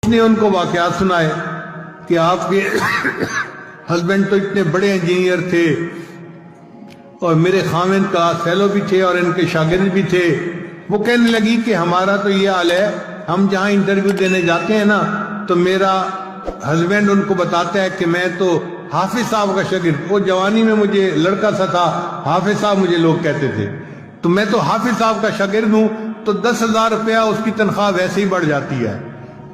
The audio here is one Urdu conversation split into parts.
نے ان کو واقعات سنائے کہ آپ کے ہسبینڈ تو اتنے بڑے انجینئر تھے اور میرے خاوند کلاس فیلو بھی تھے اور ان کے شاگرد بھی تھے. وہ کہنے لگی کہ ہمارا تو یہ حال ہے، ہم جہاں انٹرویو دینے جاتے ہیں نا تو میرا ہسبینڈ ان کو بتاتا ہے کہ میں تو حافظ صاحب کا شاگرد، وہ جوانی میں مجھے لڑکا سا تھا، حافظ صاحب مجھے لوگ کہتے تھے، تو میں تو حافظ صاحب کا شاگرد ہوں، تو 10,000 روپیہ اس کی تنخواہ ویسے ہی بڑھ جاتی ہے.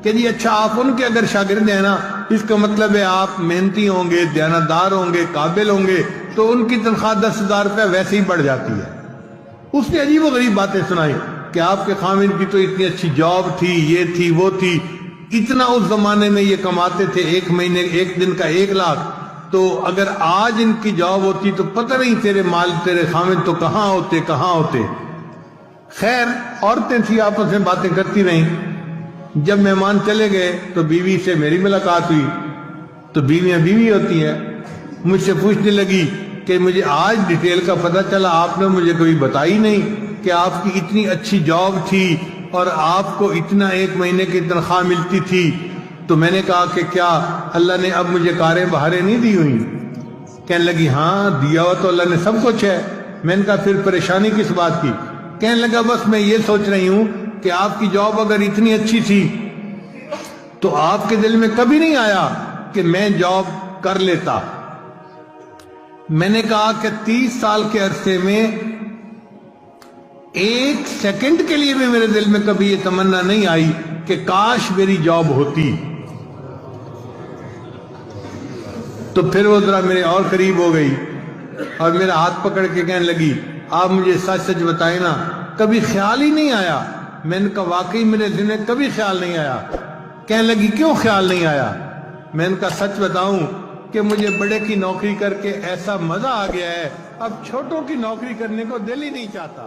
کہ جی اچھا آپ ان کے اگر شاگرد ہیں نا، اس کا مطلب ہے آپ محنتی ہوں گے، دیانتدار ہوں گے، قابل ہوں گے، تو ان کی تنخواہ 10,000 روپیہ ویسے ہی بڑھ جاتی ہے. اس نے عجیب و غریب باتیں سنائی کہ آپ کے خاوند کی تو اتنی اچھی جاب تھی، یہ تھی وہ تھی، اتنا اس زمانے میں یہ کماتے تھے، ایک مہینے ایک دن کا 1 لاکھ، تو اگر آج ان کی جاب ہوتی تو پتہ نہیں تیرے مال تیرے خاوند تو کہاں ہوتے. خیر عورتیں تھی آپس میں باتیں کرتی رہیں. جب مہمان چلے گئے تو بیوی سے میری ملاقات ہوئی، تو بیویاں بیوی ہوتی ہیں، مجھ سے پوچھنے لگی کہ مجھے آج ڈیٹیل کا پتہ چلا، آپ نے مجھے کبھی بتائی نہیں کہ آپ کی اتنی اچھی جاب تھی اور آپ کو اتنا 1 مہینے کی تنخواہ ملتی تھی. تو میں نے کہا کہ کیا اللہ نے اب مجھے کاریں بہاریں نہیں دی ہوئی؟ کہنے لگی ہاں دیا ہوا تو اللہ نے سب کچھ ہے. میں نے کہا پھر پریشانی کس بات کی؟ کہنے لگا بس میں یہ سوچ رہی ہوں کہ آپ کی جاب اگر اتنی اچھی تھی تو آپ کے دل میں کبھی نہیں آیا کہ میں جاب کر لیتا. میں نے کہا کہ 30 سال کے عرصے میں 1 سیکنڈ کے لیے بھی میرے دل میں کبھی یہ تمنا نہیں آئی کہ کاش میری جاب ہوتی. تو پھر وہ ذرا میرے اور قریب ہو گئی اور میرا ہاتھ پکڑ کے کہنے لگی آپ مجھے سچ سچ بتائیں نا، کبھی خیال ہی نہیں آیا. میں نے کہا واقعی میرے دل میں کبھی خیال نہیں آیا. کہنے لگی کیوں خیال نہیں آیا؟ میں نے کہا سچ بتاؤں کہ مجھے بڑے کی نوکری کر کے ایسا مزہ آ گیا ہے، اب چھوٹوں کی نوکری کرنے کو دل ہی نہیں چاہتا.